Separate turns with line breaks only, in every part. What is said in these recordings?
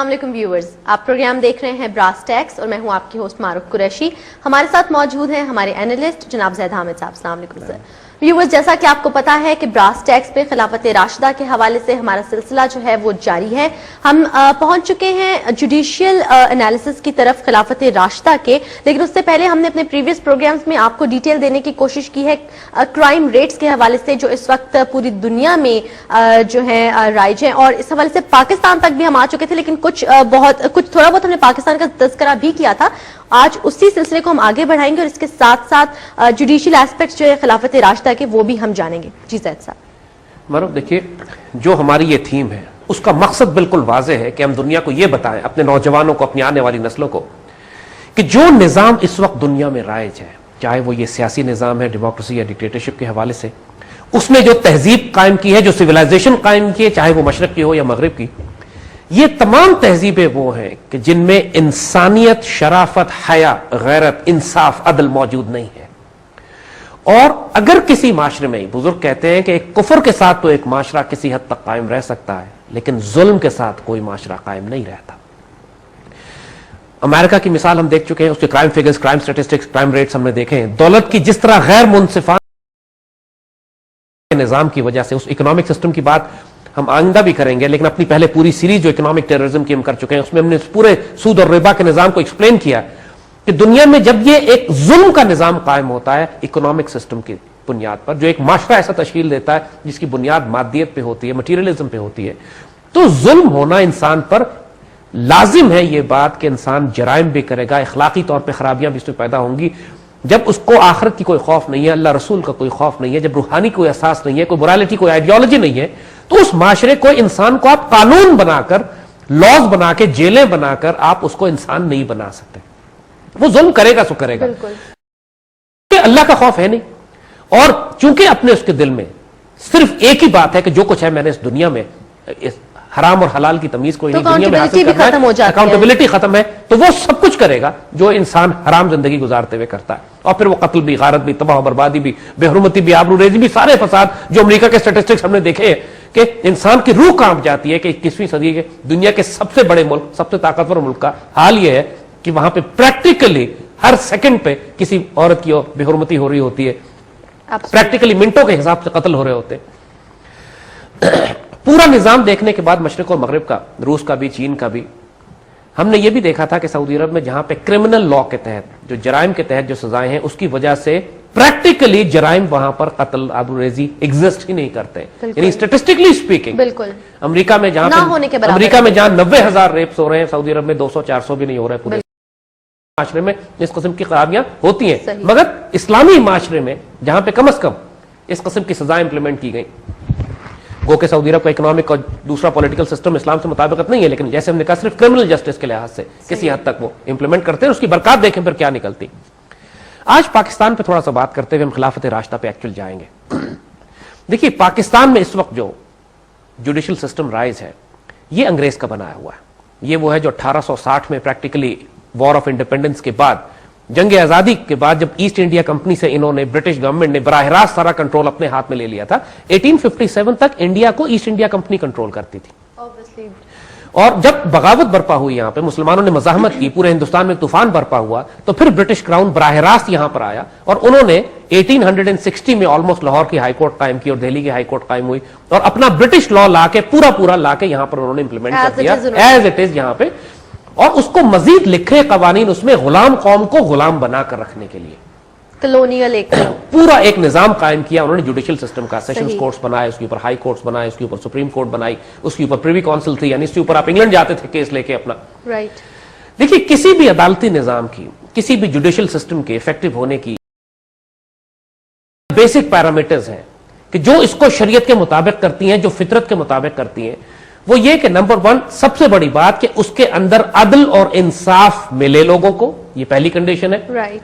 السلام علیکم ویورز، آپ پروگرام دیکھ رہے ہیں براس ٹیکس اور میں ہوں آپ کی ہوسٹ معروف قریشی. ہمارے ساتھ موجود ہیں ہمارے اینالسٹ جناب زید حامد صاحب. السلام علیکم سر. ویورز، جیسا کہ آپ کو پتا ہے کہ براس ٹیکس پہ خلافت راشدہ کے حوالے سے ہمارا سلسلہ جو ہے وہ جاری ہے. ہم پہنچ چکے ہیں جوڈیشیل انالیسس کی طرف خلافت راشدہ کے، لیکن اس سے پہلے ہم نے اپنے پریویس پروگرامز میں آپ کو ڈیٹیل دینے کی کوشش کی ہے کرائم ریٹس کے حوالے سے جو اس وقت پوری دنیا میں جو ہے رائج ہیں، اور اس حوالے سے پاکستان تک بھی ہم آ چکے تھے، لیکن کچھ تھوڑا بہت ہم نے پاکستان کا تذکرہ بھی کیا تھا. آج اسی سلسلے کو ہم آگے بڑھائیں گے اور اس کے ساتھ ساتھ جوڈیشیل ایسپیکٹس جو ہے خلافت راشدہ کے وہ بھی ہم جانیں گے. جی زید صاحب.
معروف، دیکھیے جو ہماری یہ تھیم ہے اس کا مقصد بالکل واضح ہے کہ ہم دنیا کو یہ بتائیں، اپنے نوجوانوں کو، اپنی آنے والی نسلوں کو، کہ جو نظام اس وقت دنیا میں رائج ہے، چاہے وہ یہ سیاسی نظام ہے ڈیموکریسی یا ڈکٹیٹرشپ کے حوالے سے، اس نے جو تہذیب قائم کی ہے، جو سویلائزیشن قائم کی ہے، چاہے وہ مشرق کی ہو یا مغرب کی، یہ تمام تہذیبیں وہ ہیں کہ جن میں انسانیت، شرافت، حیا، غیرت، انصاف، عدل موجود نہیں ہے. اور اگر کسی معاشرے میں، بزرگ کہتے ہیں کہ ایک کفر کے ساتھ تو ایک معاشرہ کسی حد تک قائم رہ سکتا ہے، لیکن ظلم کے ساتھ کوئی معاشرہ قائم نہیں رہتا. امریکہ کی مثال ہم دیکھ چکے ہیں، اس کے crime figures, crime statistics, crime rates ہم نے دیکھے ہیں. دولت کی جس طرح غیر منصفانہ نظام کی وجہ سے، اس اکنامک سسٹم کی بات ہم آئندہ بھی کریں گے، لیکن اپنی پہلے پوری سیریز جو اکنامک ٹیررزم کی ہم کر چکے ہیں، اس میں ہم نے پورے سود اور ربا کے نظام کو ایکسپلین کیا کہ دنیا میں جب یہ ایک ظلم کا نظام قائم ہوتا ہے اکنامک سسٹم کی بنیاد پر، جو ایک معاشرہ ایسا تشکیل دیتا ہے جس کی بنیاد مادیت پہ ہوتی ہے، مٹیریلزم پہ ہوتی ہے، تو ظلم ہونا انسان پر لازم ہے. یہ بات کہ انسان جرائم بھی کرے گا، اخلاقی طور پہ خرابیاں بھی اس میں پیدا ہوں گی. جب اس کو آخرت کی کوئی خوف نہیں ہے، اللہ رسول کا کوئی خوف نہیں ہے، جب روحانی کوئی احساس نہیں ہے، کوئی morality، کوئی آئیڈیالوجی نہیں ہے، تو اس معاشرے کو، انسان کو آپ قانون بنا کر، لاز بنا کے، جیلیں بنا کر آپ اس کو انسان نہیں بنا سکتے. وہ ظلم کرے گا سو کرے گا، کہ اللہ کا خوف ہے نہیں. اور چونکہ اپنے اس کے دل میں صرف ایک ہی بات ہے کہ جو کچھ ہے میں نے اس دنیا میں، حرام اور حلال کی تمیز کوئی نہیں دنیا میں حاصل کرنا ہے، اکاؤنٹیبلٹی ختم ہے، تو وہ سب کچھ کرے گا جو انسان حرام زندگی گزارتے ہوئے کرتا ہے. اور پھر وہ قتل بھی، غارت بھی، تباہ و بربادی بھی، بے حرمتی بھی، آبرو ریزی بھی، سارے فساد جو امریکہ کے سٹیٹسٹکس ہم نے دیکھے ہیں کہ انسان کی روح کانپ جاتی ہے کہ 21ویں صدی کے دنیا کے سب سے بڑے ملک، سب سے طاقتور ملک کا حال یہ ہے کہ وہاں پہ پریکٹیکلی ہر سیکنڈ پہ کسی عورت کی بے حرمتی ہو رہی ہوتی ہے، پریکٹیکلی منٹوں کے حساب سے قتل ہو رہے ہوتے. پورا نظام دیکھنے کے بعد مشرق اور مغرب کا، روس کا بھی، چین کا بھی، ہم نے یہ بھی دیکھا تھا کہ سعودی عرب میں جہاں پہ کرمنل لا کے تحت، جو جرائم کے تحت جو سزائیں ہیں، اس کی وجہ سے پریکٹیکلی جرائم وہاں پر، قتل، آبروریزی ایگزسٹ ہی نہیں کرتے. یعنی اسٹیٹسٹکلی اسپیکنگ
بالکل
امریکہ میں جہاں 90,000 ریپس ہو رہے ہیں، سعودی عرب میں 200-400 بھی نہیں ہو رہے. پورے معاشرے میں اس قسم کی خرابیاں ہوتی ہیں، مگر اسلامی معاشرے میں جہاں پہ کم از کم اس قسم کی سزائیں امپلیمنٹ کی گئی، گو کہ سعودی عرب کا اکنامک اور دوسرا پولیٹیکل سسٹم اسلام سے مطابقت نہیں ہے، لیکن جیسے ہم نے کہا صرف کرمنل جسٹس کے لحاظ سے کسی حد تک وہ امپلیمنٹ کرتے ہیں. اس کی برکات دیکھیں پھر کیا نکلتی. آج پاکستان پہ تھوڑا سا بات کرتے ہوئے ہم خلافت راشدہ پہ ایکچوئل جائیں گے. دیکھیے پاکستان میں اس وقت جو جوڈیشل سسٹم رائز ہے یہ انگریز کا بنایا ہوا ہے. یہ وہ ہے جو 1860 میں پریکٹیکلی وار آف انڈیپینڈنس کے بعد، جنگ آزادی کے بعد، جب ایسٹ انڈیا کمپنی سے انہوں نے، برٹش گورنمنٹ نے براہ راست سارا کنٹرول اپنے ہاتھ میں لے لیا تھا. 1857 تک انڈیا کو ایسٹ انڈیا کمپنی کنٹرول کرتی تھی. اور جب بغاوت برپا ہوئی یہاں پہ، مسلمانوں نے مزاحمت کی، پورے ہندوستان میں طوفان برپا ہوا، تو پھر برٹش کراؤن براہ راست یہاں پر آیا اور انہوں نے 1860 میں آلموسٹ لاہور کی ہائی کورٹ قائم کی اور دہلی کی ہائی کورٹ قائم ہوئی، اور اپنا برٹش لا لا کے پورا لا کے یہاں پر انہوں نے امپلیمنٹ کر دیا ایز اٹ از یہاں پہ. اور اس کو مزید لکھے قوانین اس میں غلام قوم کو غلام بنا کر رکھنے کے لیے
کلونیل ایک
پورا ایک نظام قائم کیا انہوں نے جوڈیشل سسٹم کا. سیشنز کورٹس بنائے، اس کے اوپر ہائی کورٹس بنائے، اس کے اوپر سپریم کورٹ بنائی، اس کے اوپر پریوی کونسل تھی، یعنی اس کے اوپر آپ انگلینڈ جاتے تھے کیس لے کے اپنا. دیکھیے کسی بھی عدالتی نظام کی، کسی بھی جوڈیشل سسٹم کے افیکٹو ہونے کی بیسک پیرامیٹرز ہیں کہ جو اس کو شریعت کے مطابق کرتی ہیں، جو فطرت کے مطابق کرتی ہیں. وہ یہ کہ نمبر 1 سب سے بڑی بات کہ اس کے اندر عدل اور انصاف ملے لوگوں کو، یہ پہلی کنڈیشن ہے.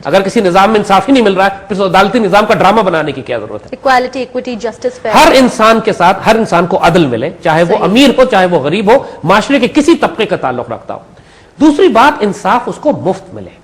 اگر کسی نظام میں انصاف ہی نہیں مل رہا ہے پھر عدالتی نظام کا ڈرامہ بنانے کی کیا ضرورت ہے.
ایکوالٹی، ایکوٹی، جسٹس،
ہر انسان کے ساتھ ہر انسان کو عدل ملے، چاہے وہ امیر ہو چاہے وہ غریب ہو، معاشرے کے کسی طبقے کا تعلق رکھتا ہو. دوسری بات انصاف اس کو مفت ملے،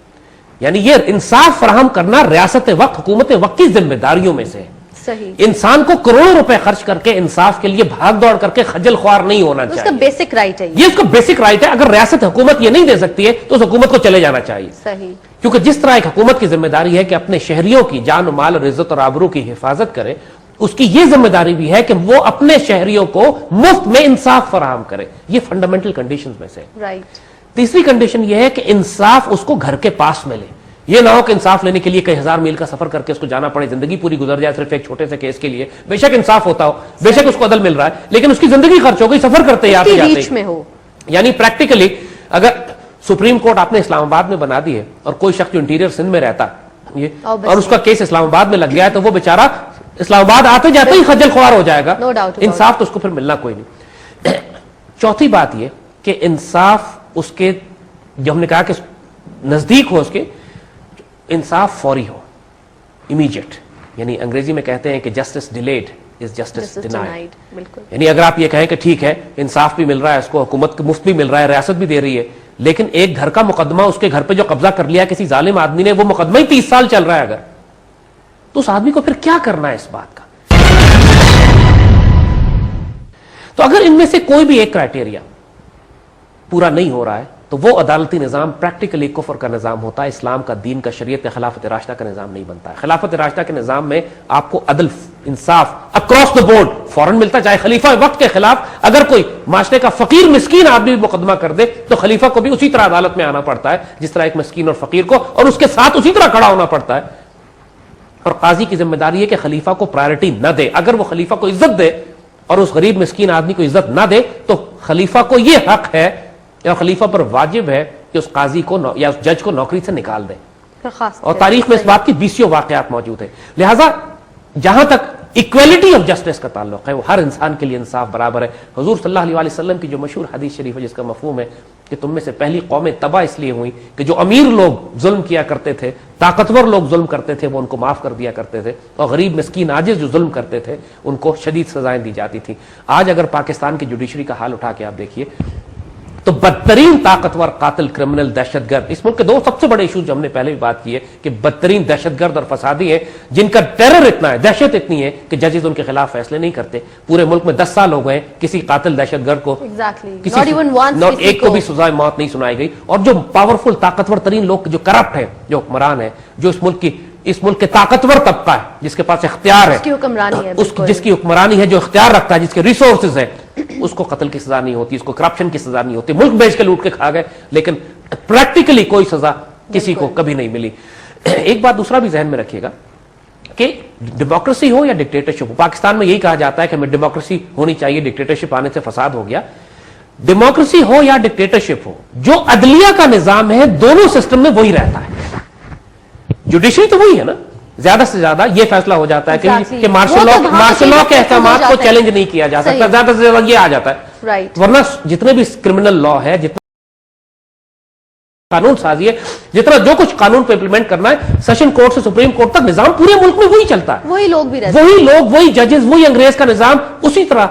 یعنی یہ انصاف فراہم کرنا ریاست وقت، حکومت وقت کی ذمہ داریوں میں سے ہے.
صحیح.
انسان کو کروڑوں روپے خرچ کر کے انصاف کے لیے بھاگ دوڑ کر کے خجل خوار نہیں ہونا
اس کا
چاہیے.
بیسک رائٹ ہے
یہ اس کا بیسک رائٹ ہے. اگر ریاست حکومت یہ نہیں دے سکتی ہے تو اس حکومت کو چلے جانا چاہیے.
صحیح.
کیونکہ جس طرح ایک حکومت کی ذمہ داری ہے کہ اپنے شہریوں کی جان و مال اور عزت اور آبرو کی حفاظت کرے، اس کی یہ ذمہ داری بھی ہے کہ وہ اپنے شہریوں کو مفت میں انصاف فراہم کرے. یہ فنڈامنٹل کنڈیشنز میں سے.
رائٹ.
تیسری کنڈیشن یہ ہے کہ انصاف اس کو گھر کے پاس ملے. یہ نہ ہو کہ انصاف لینے کے لیے کئی ہزار میل کا سفر کر کے اس کو جانا پڑے، زندگی پوری گزر جائے صرف ایک چھوٹے سے کیس کے لیے. بے شک انصاف ہوتا ہو، بے شک اس کو عدل مل رہا ہے، لیکن اس کی زندگی خرچ ہو گئی سفر کرتے آتے
ریچ میں ہو.
یعنی پریکٹیکلی اگر سپریم کورٹ آپ نے اسلام آباد میں بنا دی ہے اور کوئی شخص جو انٹیریئر سندھ میں رہتا یہ اور اس کا کیس اسلام آباد میں لگ گیا ہے تو وہ بیچارہ اسلام آباد آتے جاتے ہی خجل خوار ہو جائے گا. انصاف تو اس کو پھر ملنا کوئی نہیں. چوتھی بات یہ کہ انصاف اس کے جو ہم نے کہا کہ نزدیک ہو، اس کے انصاف فوری ہو، امیجیٹ. یعنی انگریزی میں کہتے ہیں کہ جسٹس ڈیلیڈ از جسٹس ڈینائیڈ. یعنی اگر آپ یہ کہیں کہ ٹھیک ہے انصاف بھی مل رہا ہے، اس کو حکومت مفت بھی مل رہا ہے، ریاست بھی دے رہی ہے، لیکن ایک گھر کا مقدمہ اس کے گھر پہ جو قبضہ کر لیا کسی ظالم آدمی نے، وہ مقدمہ ہی 30 سال چل رہا ہے، اگر تو اس آدمی کو پھر کیا کرنا ہے اس بات کا؟ تو اگر ان میں سے کوئی بھی ایک کرائٹیریا پورا نہیں ہو رہا ہے تو وہ عدالتی نظام پریکٹیکلی کفر کا نظام ہوتا ہے. اسلام کا، دین کا، شریعت کا، خلافت راشدہ کا نظام نہیں بنتا ہے. خلافت راشدہ کے نظام میں آپ کو عدل، انصاف اکراس دا بورڈ فوراً ملتا. چاہے خلیفہ وقت کے خلاف اگر کوئی معاشرے کا فقیر مسکین آدمی بھی مقدمہ کر دے تو خلیفہ کو بھی اسی طرح عدالت میں آنا پڑتا ہے جس طرح ایک مسکین اور فقیر کو، اور اس کے ساتھ اسی طرح کھڑا ہونا پڑتا ہے. اور قاضی کی ذمہ داری ہے کہ خلیفہ کو پرائرٹی نہ دے. اگر وہ خلیفہ کو عزت دے اور اس غریب مسکین آدمی کو عزت نہ دے تو خلیفہ کو یہ حق ہے یا خلیفہ پر واجب ہے کہ اس قاضی کو یا اس جج کو نوکری سے نکال دے. اور تاریخ میں اس بات کی 20 واقعات موجود ہیں. لہذا جہاں تک ایکویلٹی آف جسٹس کا تعلق ہے، وہ ہر انسان کے لیے انصاف برابر ہے. حضور صلی اللہ علیہ وسلم کی جو مشہور حدیث شریف ہے جس کا مفہوم ہے کہ تم میں سے پہلی قومیں تباہ اس لیے ہوئی کہ جو امیر لوگ ظلم کیا کرتے تھے، طاقتور لوگ ظلم کرتے تھے، وہ ان کو معاف کر دیا کرتے تھے، اور غریب مسکین عاجز جو ظلم کرتے تھے ان کو شدید سزائیں دی جاتی تھیں. آج اگر پاکستان کی جوڈیشری کا حال اٹھا کے آپ دیکھیے تو بدترین طاقتور قاتل، کرمنل، دہشت گرد، اس ملک کے 2 سب سے بڑے ایشوز جو ہم نے پہلے بھی بات کی ہے کہ بدترین دہشت گرد اور فسادی ہیں جن کا ٹیرر اتنا ہے، دہشت اتنی ہے کہ ججز ان کے خلاف فیصلے نہیں کرتے. پورے ملک میں 10 سال ہو گئے کسی قاتل دہشت گرد کو ایک کو بھی سزائے موت نہیں سنائی گئی. اور جو پاورفل طاقتور ترین لوگ جو کرپٹ ہیں، جو حکمران ہیں، جو اس ملک کے طاقتور طبقہ ہے جس کے پاس اختیار ہے، جس کی حکمرانی ہے، جو اختیار رکھتا ہے، جس کے ریسورسز ہیں، اس کو قتل کی سزا نہیں ہوتی، اس کو کرپشن کی سزا نہیں ہوتی. ملک بیچ کے لوٹ کے کھا گئے لیکن پریکٹیکلی کوئی سزا کسی کو کبھی نہیں ملی. ایک بات دوسرا بھی ذہن میں رکھیے گا کہ ڈیموکریسی ہو یا ڈکٹیٹرشپ ہو، پاکستان میں یہی کہا جاتا ہے کہ ہمیں ڈیموکریسی ہونی چاہیے، ڈکٹیٹرشپ آنے سے فساد ہو گیا. ڈیموکریسی ہو یا ڈکٹیٹرشپ ہو، جو عدلیہ کا نظام ہے دونوں سسٹم میں وہی رہتا ہے. جوڈیشری تو وہی ہے نا، زیادہ سے زیادہ یہ فیصلہ ہو جاتا ہے کہ مارشل لا کے احکامات کو چیلنج نہیں کیا جا سکتا، زیادہ سے زیادہ یہ آ جاتا ہے. ورنہ جتنے بھی کرمنل لا ہے، جتنا قانون سازی ہے، جتنا جو کچھ قانون پہ امپلیمنٹ کرنا ہے، سیشن کورٹ سے سپریم کورٹ تک نظام پورے ملک میں وہی چلتا ہے.
وہی لوگ بھی رہتے ہیں،
وہی لوگ، وہی ججز، وہی انگریز کا نظام، اسی طرح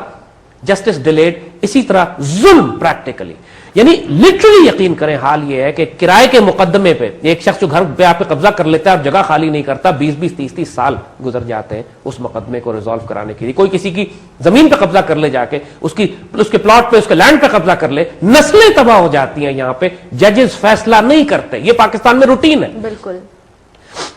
جسٹس ڈیلیڈ، اسی طرح ظلم پریکٹیکلی. یعنی لٹرلی یقین کریں، حال یہ ہے کہ کرائے کے مقدمے پہ ایک شخص جو گھر پہ آپ پہ قبضہ کر لیتا ہے اور جگہ خالی نہیں کرتا، 20-30 سال گزر جاتے ہیں اس مقدمے کو ریزالو کرانے کے لیے. کوئی کسی کی زمین پہ قبضہ کر لے جا کے، اس کے پلاٹ پہ، اس کے لینڈ پہ قبضہ کر لے، نسلیں تباہ ہو جاتی ہیں. یہاں پہ ججز فیصلہ نہیں کرتے، یہ پاکستان میں روٹین ہے.
بالکل.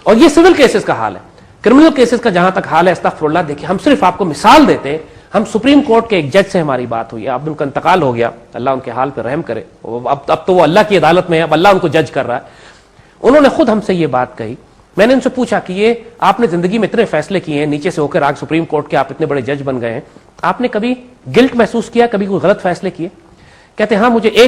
اور یہ سول کیسز کا حال ہے. کرمنل کیسز کا جہاں تک حال ہے، استغفر اللہ، دیکھیں ہم صرف آپ کو مثال دیتے ہیں. ہم سپریم کورٹ کے ایک جج سے ہماری بات ہوئی، اب ان کا انتقال ہو گیا، اللہ ان کے حال پہ رحم کرے. اب تو وہ اللہ کی عدالت میں ہے، اب اللہ ان کو جج کر رہا ہے. انہوں نے خود ہم سے یہ بات کہی. میں نے ان سے پوچھا کہ یہ آپ نے زندگی میں اتنے فیصلے کیے ہیں، نیچے سے ہو کر آج سپریم کورٹ کے آپ اتنے بڑے جج بن گئے ہیں، آپ نے کبھی گلٹ محسوس کیا، کبھی کوئی غلط فیصلے کیے؟ کہتے ہاں مجھے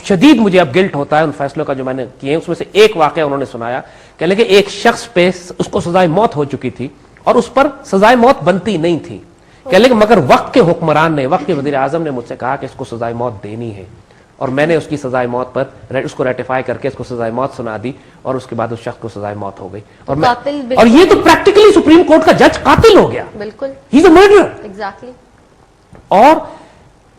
شدید مجھے اب گلٹ ہوتا ہے ان فیصلوں کا جو میں نے کیے ہیں. اس میں سے ایک واقعہ انہوں نے سنایا کہ لگے ایک شخص پہ اس کو سزائے موت ہو چکی تھی اور اس پر سزائے موت بنتی نہیں تھی. کہ لیکن مگر وقت کے حکمران نے، وقت کے وزیر اعظم نے مجھ سے کہا کہ اس کو سزائے موت دینی ہے، اور میں نے اس کی سزائے موت پر اس کو ریٹیفائی کر کے اس کو سزائے موت سنا دی، اور اس کے بعد اس شخص کو سزائے موت ہو گئی. اور یہ تو پریکٹیکلی سپریم کورٹ کا جج قاتل ہو گیا. بالکل، ہی از اے مرڈرر. ایگزیکٹلی. اور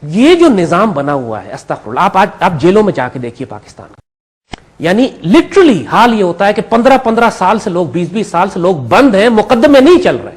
یہ جو نظام بنا ہوا ہے، استغفر اللہ، آپ جیلوں میں جا کے دیکھیے پاکستان کا، یعنی لٹرلی حال یہ ہوتا ہے کہ 15 سال سے لوگ، 20 سال سے لوگ بند ہیں، مقدمے نہیں چل رہے.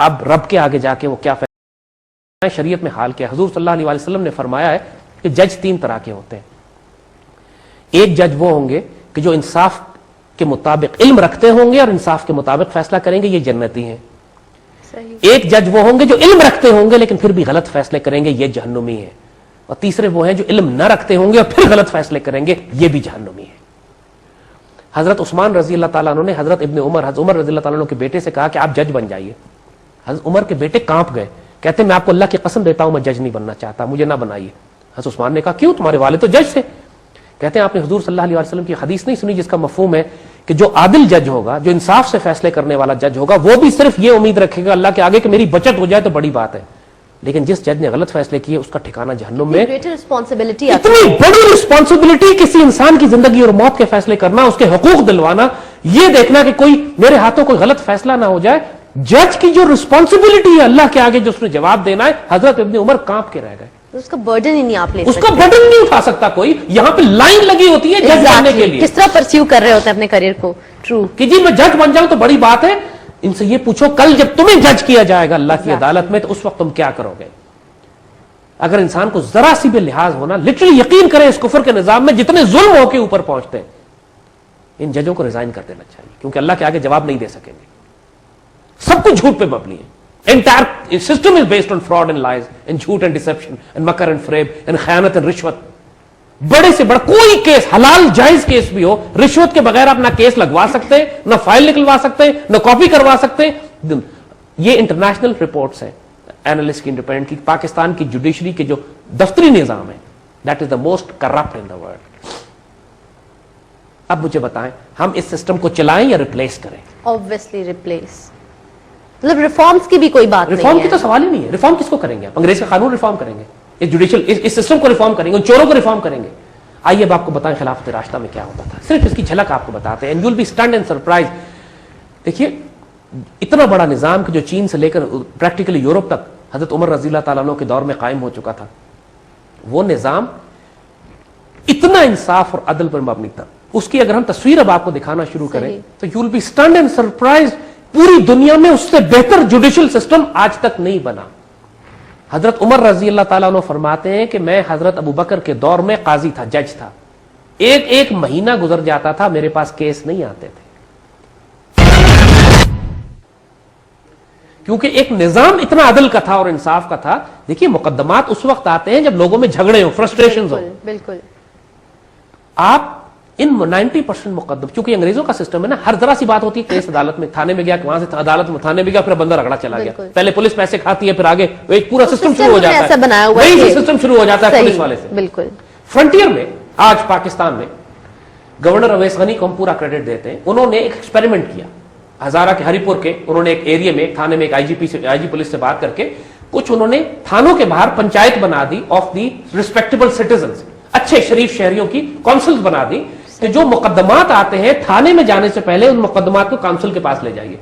اب رب کے آگے جا کے وہ کیا فیصلہ شریعت میں حال کیا. حضور صلی اللہ علیہ وسلم نے فرمایا ہے کہ جج 3 طرح کے ہوتے ہیں. ایک جج وہ ہوں گے کہ جو انصاف کے مطابق علم رکھتے ہوں گے اور انصاف کے مطابق فیصلہ کریں گے, یہ جنتی ہیں. ایک جج وہ ہوں گے جو علم رکھتے ہوں گے لیکن پھر بھی غلط فیصلے کریں گے, یہ جہنمی ہے. اور تیسرے وہ ہیں جو علم نہ رکھتے ہوں گے اور پھر غلط فیصلے کریں گے, یہ بھی جہنمی ہے. حضرت عثمان رضی اللہ تعالیٰ عنہ نے حضرت حضرت عمر رضی اللہ تعالیٰ عنہ کے بیٹے سے کہا کہ آپ جج بن جائیے. حضرت عمر کے بیٹے کانپ گئے, کہتے ہیں میں آپ کو اللہ کی قسم دیتا ہوں میں جج نہیں بننا چاہتا, مجھے نہ بنائیے. حضرت عثمان نے کہا کیوں, تمہارے والد تو جج تھے. کہتے ہیں آپ نے حضور صلی اللہ علیہ وسلم کی حدیث نہیں سنی جس کا مفہوم ہے کہ جو عادل جج ہوگا, جو انصاف سے فیصلے کرنے والا جج ہوگا, وہ بھی صرف یہ امید رکھے گا اللہ کے آگے کہ میری بچت ہو جائے تو بڑی بات ہے, لیکن جس جج نے غلط فیصلے کیے اس کا ٹھکانہ جہنم میں. اتنی بڑی رسپانسبلٹی کسی انسان کی زندگی اور موت کے فیصلے کرنا, اس کے حقوق دلوانا, یہ دیکھنا کہ کوئی میرے ہاتھوں کوئی غلط فیصلہ نہ ہو جائے. جج کی جو رسپانسبلٹی ہے اللہ کے آگے جو اس نے جواب دینا ہے, حضرت ابن عمر کانپ کے رہ گئے.
اس کا برڈن ہی نہیں آپ لے
اس کا برڈن نہیں اٹھا سکتا کوئی. یہاں پہ لائن لگی ہوتی ہے جج بننے کے لیے,
کس طرح پرسیو کر رہے ہوتے ہیں اپنے کریئر کو. ٹرو
کہ جی میں جج بن جاؤں تو بڑی بات ہے. ان سے یہ پوچھو کل جب تمہیں جج کیا جائے گا اللہ کی عدالت میں تو اس وقت تم کیا کرو گے. اگر انسان کو ذرا سی بھی لحاظ ہونا, لٹرلی یقین کرے اس کفر کے نظام میں جتنے ظلم ہو کے اوپر پہنچتے ہیں, ان ججوں کو ریزائن کر دینا چاہیے, کیونکہ اللہ کے آگے جواب نہیں دے سکیں گے. سب کچھ جھوٹ پہ مبنی ہے. Entire system is based on fraud and lies and جھوٹ and deception and Makar and فریب and خیانت and رشوت. بڑے سے بڑا کوئی کیس, حلال جائز کیس بھی ہو, رشوت کے بغیر اپنا کیس لگوا سکتے ہیں, نہ فائل نکلوا سکتے ہیں, نہ کاپی کروا سکتے ہیں. یہ انٹرنیشنل رپورٹس ہیں اینالسٹ کی, انڈیپینڈنٹ کی. پاکستان کی جوڈیشری کے جو دفتری نظام ہے, that is the most corrupt in the world. اب مجھے بتائیں ہم اس سسٹم کو چلائیں یا ریپلیس کریں؟
obviously replace. مطلب ریفارمز کی بھی کوئی بات نہیں ہے.
ریفارم کی تو سوال ہی نہیں ہے. ریفارم کس کو کریں گے؟ انگریز کا قانون ریفارم کریں گے, اس جوڈیشل اس سسٹم کو ریفارم کریں گے, ان چوروں کو ریفارم کریں گے. آئیے اب آپ کو بتائیں خلافت راشدہ میں کیا ہوتا تھا. صرف اس کی جھلک آپ کو بتاتے ہیں, and you will be stunned and surprised. دیکھیے اتنا بڑا نظام کہ جو چین سے لے کر پریکٹیکلی یورپ تک حضرت عمر رضی اللہ تعالیٰ عنہ کے دور میں قائم ہو چکا تھا, وہ نظام اتنا انصاف اور عدل پر مبنی تھا. اس کی اگر ہم تصویر اب آپ کو دکھانا شروع کریں تو you will be stunned and surprised. پوری دنیا میں اس سے بہتر جوڈیشل سسٹم آج تک نہیں بنا. حضرت عمر رضی اللہ تعالیٰ عنہ فرماتے ہیں کہ میں حضرت ابو بکر کے دور میں قاضی تھا, جج تھا. ایک مہینہ گزر جاتا تھا میرے پاس کیس نہیں آتے تھے, کیونکہ ایک نظام اتنا عدل کا تھا اور انصاف کا تھا. دیکھیے مقدمات اس وقت آتے ہیں جب لوگوں میں جھگڑے ہوں, فرسٹریشنز ہوں.
بالکل.
آپ ان 90% مقدم, چونکہ انگریزوں کا سسٹم ہے نا, ہر ذرا سی بات ہوتی ہے کیس عدالت میں, تھانے میں گیا, وہاں سے عدالت میں, تھانے میں گیا, پھر بندہ رگڑا چلا گیا. پہلے پولیس پیسے کھاتی ہے, پھر آگے ایک پورا سسٹم شروع ہو جاتا ہے. وہی سسٹم شروع ہو جاتا ہے پولیس والے سے.
بالکل.
فرنٹیئر میں آج پاکستان میں گورنر اویس غنی کو ہم پورا کریڈٹ دیتے ہیں. انہوں نے ایک ایکسپیریمنٹ کیا ہزارہ کے ہری پور کے. انہوں نے ایک ایریا میں ایک تھانے میں ایک آئی جی پولیس سے بات کر کے کچھ انہوں نے تھانوں کے باہر پنچایت بنا the of the respectable citizens, اچھے شریف شہریوں کی کونسلز بنا دی کہ جو مقدمات آتے ہیں تھانے میں جانے سے پہلے ان مقدمات کو کونسل کے پاس لے جائیے.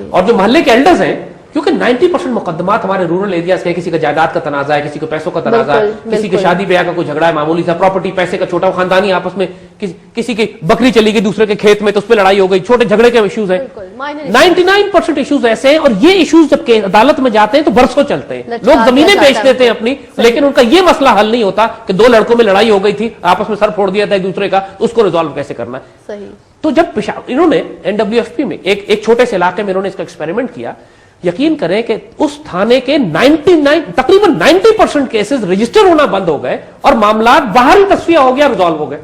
اور جو محلے کے ایلڈرز ہیں, کیونکہ 90% مقدمات ہمارے رورل ایریاز کے, کسی کا جائیداد کا تنازع ہے, کسی کو پیسوں کا تنازع ہے, کسی کی شادی بیاہ کا کوئی جھگڑا ہے, معمولی سا پراپرٹی, پیسے کا چھوٹا خاندانی آپس میں, کسی کی بکری چلی گئی دوسرے کے کھیت میں تو اس پہ لڑائی ہو گئی, چھوٹے جھگڑے کے ایشوز ہیں. 99% ایشوز ایسے ہیں, اور یہ ایشوز جب عدالت میں جاتے ہیں تو برسوں چلتے ہیں. لوگ زمینیں بیچ دیتے ہیں اپنی, لیکن ان کا یہ مسئلہ حل نہیں ہوتا کہ دو لڑکوں میں لڑائی ہو گئی تھی, آپس میں سر پھوڑ دیا تھا ایک دوسرے کا, اس کو ریزالو کیسے کرنا ہے. تو جب انہوں نے NWFP میں ایک چھوٹے سے علاقے میں انہوں نے اس کا ایکسپیریمنٹ کیا, یقین کریں کہ اس تھانے کے تقریباً 90% کیسز رجسٹر ہونا بند ہو گئے اور معاملات باہر ہی تصفیہ ہو گیا, ریزالو ہو گئے.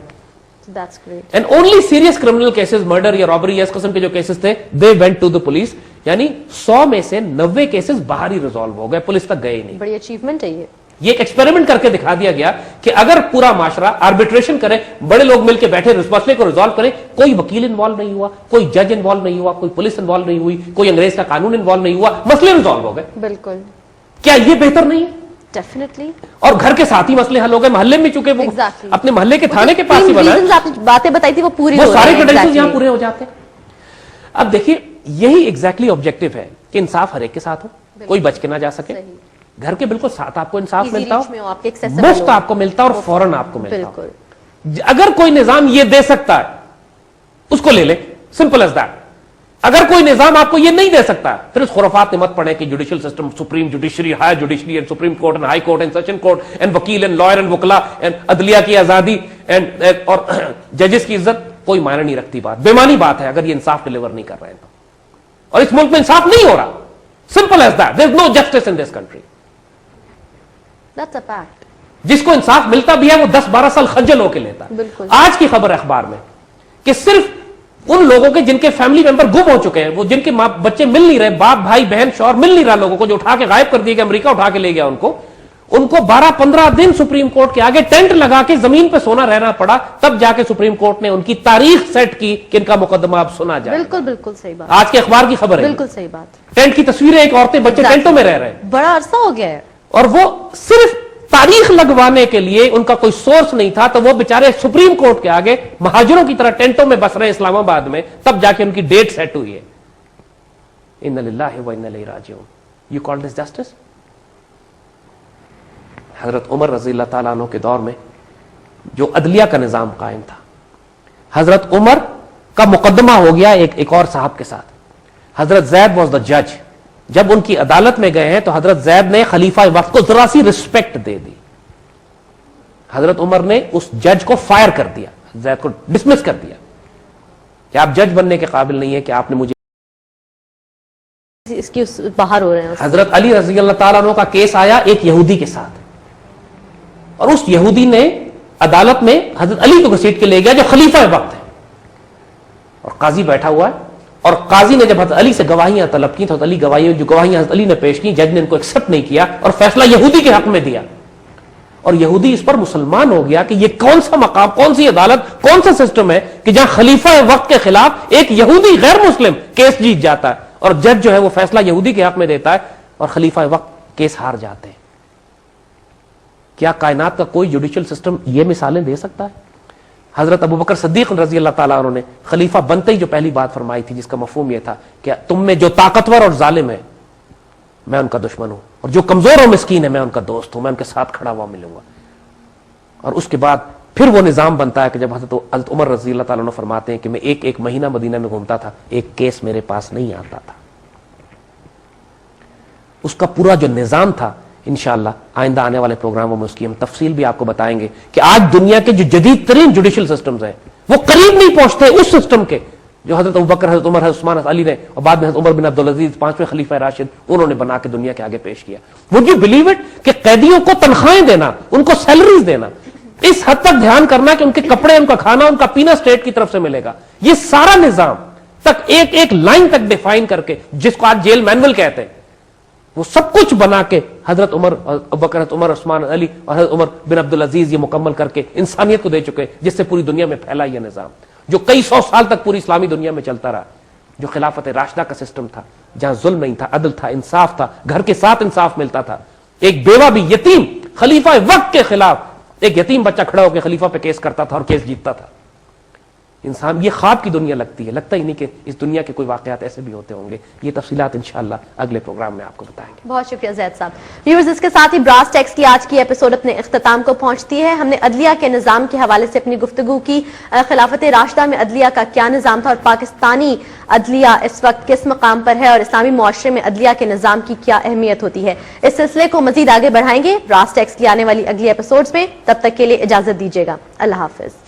That's great.
And only serious criminal cases, murder یا robbery اس قسم کے جو کیسز تھے, they went to the police. یعنی 100 میں سے 90 کیسز باہر ہی ریزالو ہو گئے, پولیس تک گئے نہیں.
بڑی اچیومنٹ ہے
یہ ایک ایکسپیریمنٹ کر کے دکھا دیا گیا کہ اگر پورا معاشرہ آربیٹریشن کرے, بڑے لوگ مل کے بیٹھے اس مسئلے کو ریزالو کریں, کوئی وکیل انوالو نہیں ہوا, کوئی جج انوالو نہیں ہوا, کوئی پولیس انوالو نہیں ہوئی, کوئی انگریز کا قانون انوالو نہیں ہوا, مسئلے ریزالو ہو گئے.
بالکل.
کیا یہ بہتر نہیں ہے؟
ڈیفینیٹلی.
اور گھر کے ساتھ ہی مسئلے حل ہو گئے, محلے میں چونکہ وہ اپنے محلے کے تھانے کے پاس ہی بنا ہے,
آپ باتیں بتائی تھی وہ پوری,
وہ سارے کریڈنشلز یہاں پورے ہو جاتے ہیں. اب دیکھیے یہی ایگزیکٹلی آبجیکٹو ہے کہ انصاف ہر ایک کے ساتھ ہو, کوئی بچ کے نہ جا سکے, گھر کے بالکل ساتھ آپ کو انصاف ملتا ہو, مفت آپ کو ملتا ہو اور فوراً آپ کو ملتا ہو. اگر کوئی نظام یہ دے سکتا ہے اس کو لے لے, سمپل ایز دیٹ. اگر کوئی نظام آپ کو یہ نہیں دے سکتا پھر اس خرافات میں مت پڑے کہ judicial system, supreme judiciary, high judiciary and supreme court and high court and session court and وکیل اینڈ لائر اینڈ وکلا اینڈ عدلیہ کی آزادی اور ججز کی عزت کوئی معنی نہیں رکھتی. بات بےمانی بات ہے اگر یہ انصاف ڈلیور نہیں کر رہے ہیں تو. اور اس ملک میں انصاف نہیں ہو رہا. Simple as that. There is no justice in this country.
That's a fact.
جس کو انصاف ملتا بھی ہے وہ 10-12 سال خجل ہو کے لیتا.
بالکل.
آج کی خبر اخبار میں کہ صرف ان لوگوں کے جن کے فیملی ممبر گم ہو چکے ہیں، وہ جن کے بچے مل نہیں رہے، باپ بھائی بہن شوہر مل نہیں رہا لوگوں کو، جو اٹھا کے غائب کر دیے گئے، امریکہ اٹھا کے لے گیا ان کو 12-15 دن سپریم کورٹ کے آگے ٹینٹ لگا کے زمین پہ سونا رہنا پڑا. تب جا کے سپریم کورٹ نے ان کی تاریخ سیٹ کی کہ ان کا مقدمہ اب سنا جائے.
بالکل بالکل صحیح بات.
آج کے اخبار کی خبر ہے.
بالکل صحیح بات.
ٹینٹ کی تصویریں، ایک عورتیں بچے ٹینٹوں میں رہ رہے ہیں.
بڑا عرصہ ہو گیا ہے.
اور وہ صرف تاریخ لگوانے کے لیے ان کا کوئی سورس نہیں تھا، تو وہ بیچارے سپریم کورٹ کے آگے مہاجروں کی طرح ٹینٹوں میں بس رہے اسلام آباد میں. تب جا کے ان کی ڈیٹ سیٹ ہوئی ہے. اِنَّ لِلَّهِ وَإِنَّ إِلَيْهِ رَاجِعُونَ. You call this justice? حضرت عمر رضی اللہ تعالیٰ عنہ کے دور میں جو عدلیہ کا نظام قائم تھا، حضرت عمر کا مقدمہ ہو گیا ایک اور صاحب کے ساتھ. حضرت زید واز دا جج. جب ان کی عدالت میں گئے ہیں تو حضرت زید نے خلیفہ وقت کو ذرا سی رسپیکٹ دے دی. حضرت عمر نے اس جج کو فائر کر دیا، زید کو ڈسمس کر دیا کہ آپ جج بننے کے قابل نہیں ہے کہ آپ نے مجھے.
اس کی باہر ہو رہے ہیں.
حضرت علی رضی اللہ تعالیٰ عنہ کا کیس آیا ایک یہودی کے ساتھ، اور اس یہودی نے عدالت میں حضرت علی کو گھسیٹ کے لے گیا جو خلیفہ وقت ہے، اور قاضی بیٹھا ہوا ہے. اور قاضی نے جب حضرت علی سے گواہیاں طلب کی تو حضرت علی گواہیاں حضرت علی نے پیش کی، جج نے ان کو ایکسپٹ نہیں کیا اور فیصلہ یہودی کے حق میں دیا. اور یہودی اس پر مسلمان ہو گیا کہ یہ کون سا مقام، کون سی عدالت، کون سا سسٹم ہے کہ جہاں خلیفہ وقت کے خلاف ایک یہودی غیر مسلم کیس جیت جاتا ہے اور جج جو ہے وہ فیصلہ یہودی کے حق میں دیتا ہے اور خلیفہ وقت کیس ہار جاتے ہیں. کیا کائنات کا کوئی جوڈیشل سسٹم یہ مثالیں دے سکتا ہے؟ حضرت ابوبکر صدیق رضی اللہ تعالیٰ عنہ نے خلیفہ بنتے ہی جو پہلی بات فرمائی تھی، جس کا مفہوم یہ تھا کہ تم میں جو طاقتور اور ظالم ہے میں ان کا دشمن ہوں، اور جو کمزور اور مسکین ہے میں ان کا دوست ہوں، میں ان کے ساتھ کھڑا ہوا ملوں گا. اور اس کے بعد پھر وہ نظام بنتا ہے کہ جب حضرت عمر رضی اللہ تعالیٰ عنہ فرماتے ہیں کہ میں ایک مہینہ مدینہ میں گھومتا تھا، ایک کیس میرے پاس نہیں آتا تھا. اس کا پورا جو نظام تھا، انشاءاللہ آئندہ آنے والے پروگراموں میں اس کی ہم تفصیل بھی آپ کو بتائیں گے کہ آج دنیا کے جو جدید ترین جوڈیشل سسٹمز ہیں وہ قریب نہیں پہنچتے اس سسٹم کے جو حضرت ابوبکر، حضرت عمر، حضرت عثمان، حضرت علی نے اور بعد میں حضرت عمر بن عبدالعزیز 5ویں خلیفہ راشد انہوں نے بنا کے دنیا کے آگے پیش کیا. Would you believe it کہ قیدیوں کو تنخواہیں دینا، ان کو سیلریز دینا، اس حد تک دھیان کرنا کہ ان کے کپڑے، ان کا کھانا، ان کا پینا اسٹیٹ کی طرف سے ملے گا. یہ سارا نظام تک ایک لائن تک ڈیفائن کر کے، جس کو آج جیل مینول کہتے ہیں، وہ سب کچھ بنا کے حضرت عمر، ابوبکر، حضرت عمر، عثمان، علی اور حضرت عمر بن عبدالعزیز یہ مکمل کر کے انسانیت کو دے چکے، جس سے پوری دنیا میں پھیلا یہ نظام جو کئی سو سال تک پوری اسلامی دنیا میں چلتا رہا، جو خلافت راشدہ کا سسٹم تھا، جہاں ظلم نہیں تھا، عدل تھا، انصاف تھا، گھر کے ساتھ انصاف ملتا تھا. ایک بیوہ بھی یتیم خلیفہ وقت کے خلاف ایک یتیم بچہ کھڑا ہو کے خلیفہ پہ کیس کرتا تھا اور کیس جیتتا تھا. انسان یہ خواب کی دنیا لگتی ہے، لگتا ہی نہیں کہ اس دنیا کے کوئی واقعات ایسے بھی ہوتے ہوں گے. یہ تفصیلات انشاءاللہ اگلے پروگرام میں آپ کو بتائیں گے.
بہت شکریہ زید صاحب. ویورز، اس کے ساتھ ہی براس ٹیکس کی آج کی ایپیسوڈ اپنے اختتام کو پہنچتی ہے. ہم نے عدلیہ کے نظام کے حوالے سے اپنی گفتگو کی، خلافت راشدہ میں عدلیہ کا کیا نظام تھا اور پاکستانی عدلیہ اس وقت کس مقام پر ہے اور اسلامی معاشرے میں عدلیہ کے نظام کی کیا اہمیت ہوتی ہے. اس سلسلے کو مزید آگے بڑھائیں گے براس ٹیکس کی آنے والی اگلی ایپیسوڈز میں. تب تک کے لیے اجازت دیجیے گا. اللہ حافظ.